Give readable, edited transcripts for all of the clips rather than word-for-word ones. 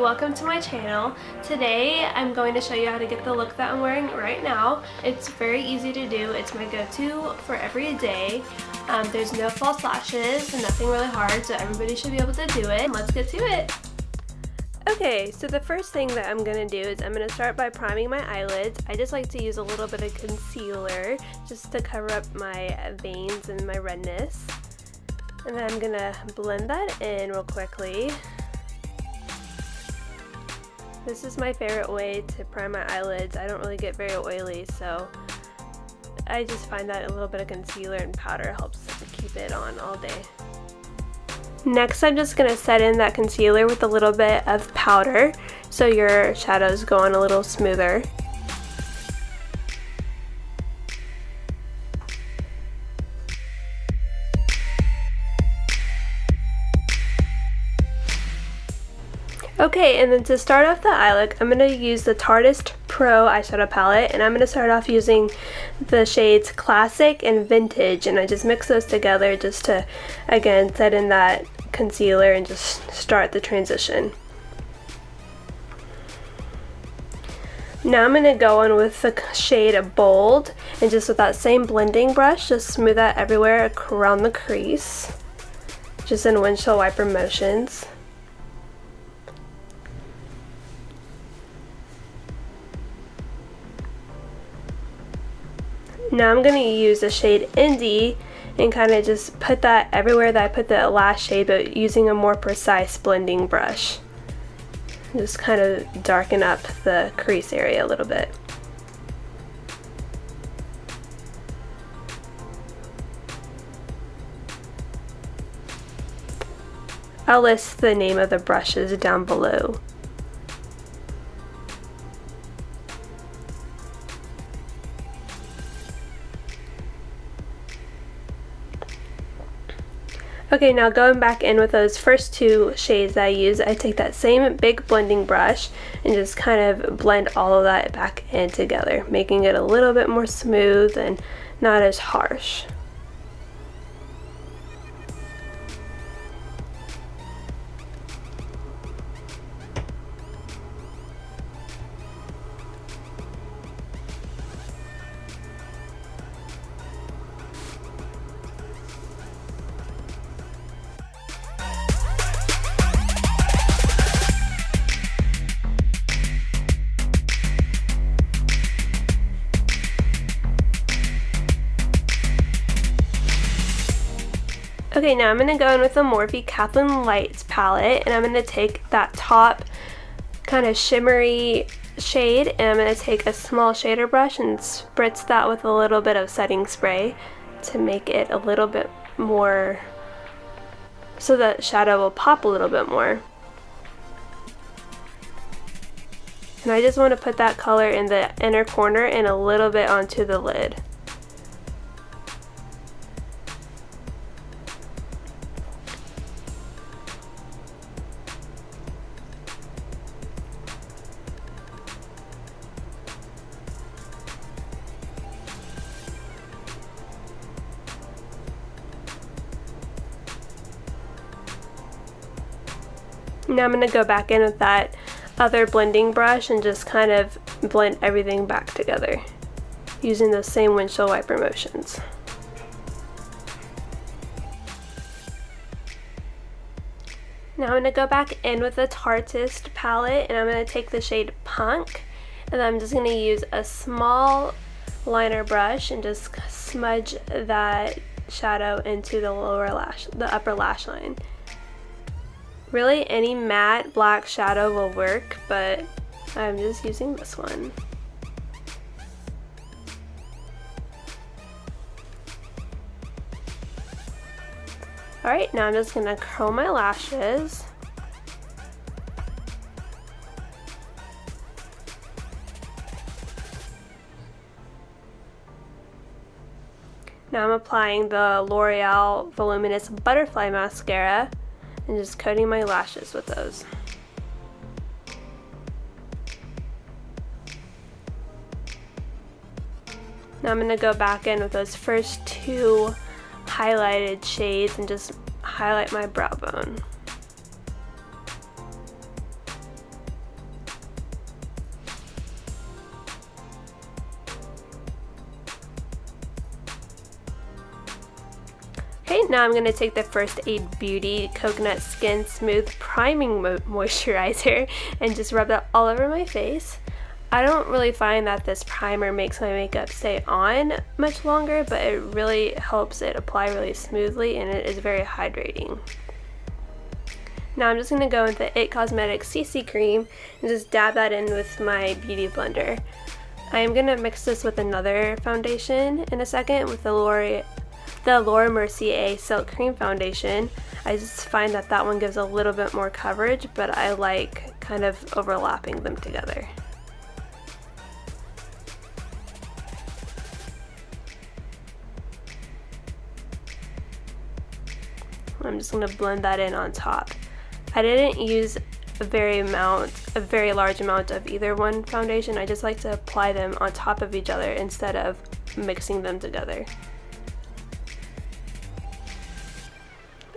Welcome to my channel. Today I'm going to show you how to get the look that I'm wearing right now. It's very easy to do. It's my go-to for every day. There's no false lashes and nothing really hard, so everybody should be able to do it. Let's get to it. Okay, so the first thing that I'm going to do is I'm going to start by priming my eyelids. I just like to use a little bit of concealer just to cover up my veins and my redness. And then I'm going to blend that in real quickly. This is my favorite way to prime my eyelids. I don't really get very oily, so I just find that a little bit of concealer and powder helps keep it on all day. Next, I'm just going to set in that concealer with a little bit of powder so your shadows go on a little smoother. Okay, and then to start off the eye look, I'm going to use the Tartist Pro eyeshadow palette, and I'm going to start off using the shades Classic and Vintage, and I just mix those together just to, again, set in that concealer and just start the transition. Now I'm going to go on with the shade Bold, and just with that same blending brush, just smooth that everywhere around the crease, just in windshield wiper motions. Now I'm going to use the shade Indie and kind of just put that everywhere that I put the last shade, but using a more precise blending brush. Just kind of darken up the crease area a little bit. I'll list the name of the brushes down below. Okay, now going back in with those first two shades that I used, I take that same big blending brush and just kind of blend all of that back in together, making it a little bit more smooth and not as harsh. Okay, now I'm going to go in with the Morphe Kathleen Lights palette, and I'm going to take that top kind of shimmery shade, and I'm going to take a small shader brush and spritz that with a little bit of setting spray to make it a little bit more, so the shadow will pop a little bit more. And I just want to put that color in the inner corner and a little bit onto the lid. Now I'm going to go back in with that other blending brush and just kind of blend everything back together using those same windshield wiper motions. Now I'm going to go back in with the Tartist palette, and I'm going to take the shade Punk, and I'm just going to use a small liner brush and just smudge that shadow into the upper lash line. Really, any matte black shadow will work, but I'm just using this one. Alright, now I'm just going to curl my lashes. Now I'm applying the Loreal Voluminous Butterfly Mascara and just coating my lashes with those. Now I'm going to go back in with those first two highlighted shades and just highlight my brow bone. Okay, now I'm going to take the First Aid Beauty Coconut Skin Smooth Priming Moisturizer and just rub that all over my face. I don't really find that this primer makes my makeup stay on much longer, but it really helps it apply really smoothly, and it is very hydrating. Now I'm just going to go with the It Cosmetics CC Cream and just dab that in with my Beauty Blender. I am going to mix this with another foundation in a second with the Mercier Silk Cream Foundation. I just find that that one gives a little bit more coverage, but I like kind of overlapping them together. I'm just going to blend that in on top. I didn't use a very large amount of either one foundation. I just like to apply them on top of each other instead of mixing them together.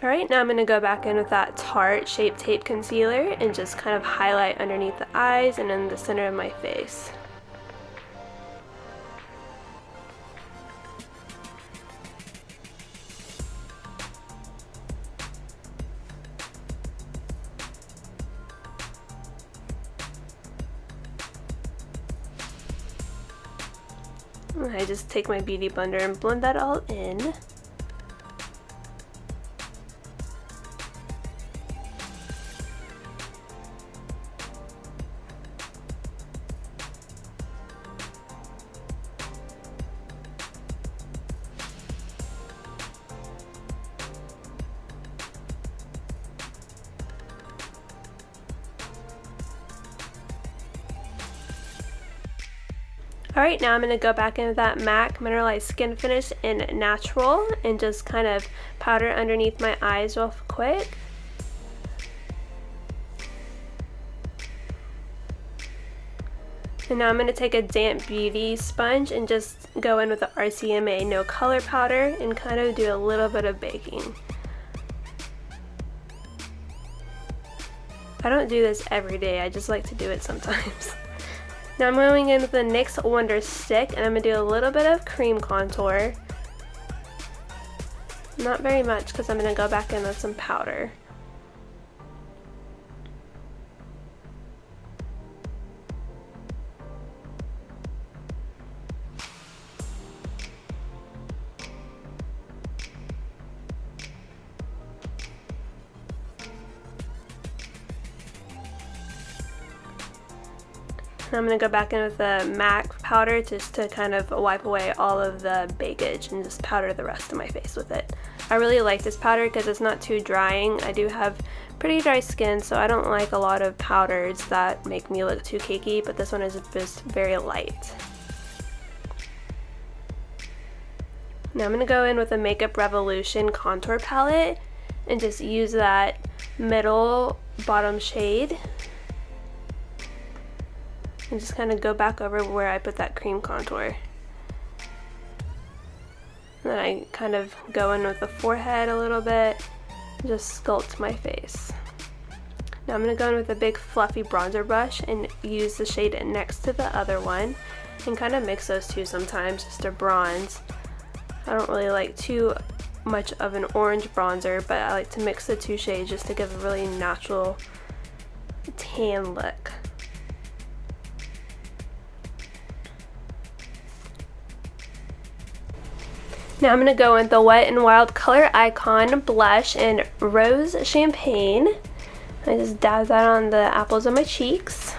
Alright, now I'm going to go back in with that Tarte Shape Tape Concealer and just kind of highlight underneath the eyes and in the center of my face. I just take my Beauty Blender and blend that all in. Alright, now I'm going to go back in with that MAC Mineralized Skin Finish in Natural and just kind of powder underneath my eyes real quick. And now I'm going to take a damp beauty sponge and just go in with the RCMA No Color Powder and kind of do a little bit of baking. I don't do this every day, I just like to do it sometimes. Now I'm going in with the NYX Wonder Stick and I'm going to do a little bit of cream contour. Not very much because I'm going to go back in with some powder. I'm going to go back in with the MAC powder just to kind of wipe away all of the bakage and just powder the rest of my face with it. I really like this powder because it's not too drying. I do have pretty dry skin, so I don't like a lot of powders that make me look too cakey, but this one is just very light. Now I'm going to go in with the Makeup Revolution Contour Palette and just use that middle bottom shade. And just kind of go back over where I put that cream contour. And then I kind of go in with the forehead a little bit, just sculpt my face. Now I'm going to go in with a big fluffy bronzer brush and use the shade next to the other one and kind of mix those two sometimes just to bronze. I don't really like too much of an orange bronzer, but I like to mix the two shades just to give a really natural tan look. Now I'm going to go with the Wet n Wild Color Icon Blush in Rose Champagne. I just dab that on the apples of my cheeks.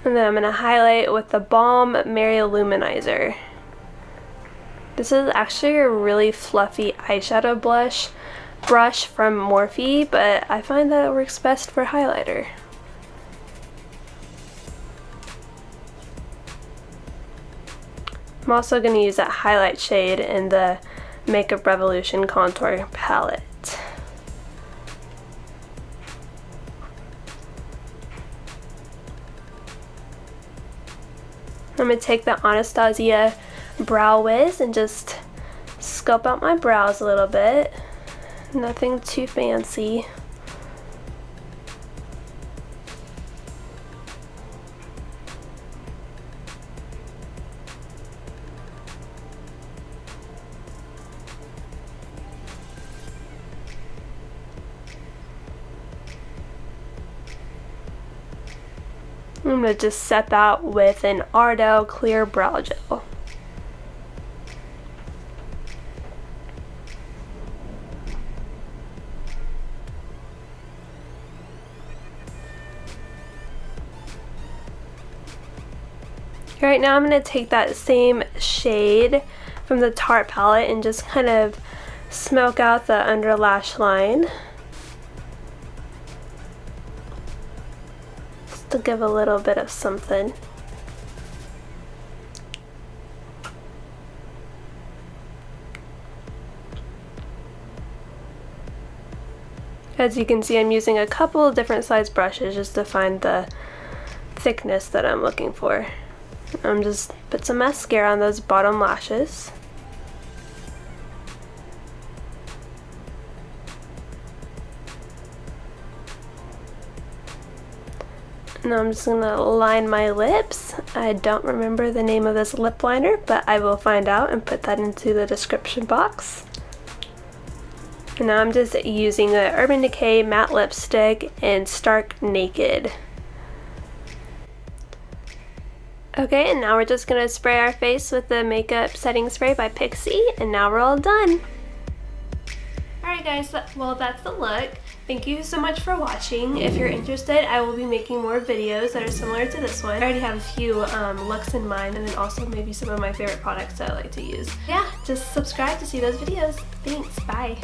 And then I'm going to highlight with the Balm Merrill Luminizer. This is actually a really fluffy eyeshadow brush from Morphe, but I find that it works best for highlighter. I'm also going to use that highlight shade in the Makeup Revolution Contour Palette. I'm going to take the Anastasia Brow Wiz and just scope out my brows a little bit. Nothing too fancy. I'm going to just set that with an Ardell clear brow gel. Right now I'm going to take that same shade from the Tarte palette and just kind of smoke out the under lash line. Just to give a little bit of something. As you can see, I'm using a couple of different size brushes just to find the thickness that I'm looking for. I'm just put some mascara on those bottom lashes. Now I'm just going to line my lips. I don't remember the name of this lip liner, but I will find out and put that into the description box. And now I'm just using the Urban Decay matte lipstick in Stark Naked. Okay, and now we're just going to spray our face with the makeup setting spray by Pixi, and now we're all done. Alright guys, well that's the look. Thank you so much for watching. If you're interested, I will be making more videos that are similar to this one. I already have a few looks in mind, and then also maybe some of my favorite products that I like to use. Yeah, just subscribe to see those videos. Thanks, bye.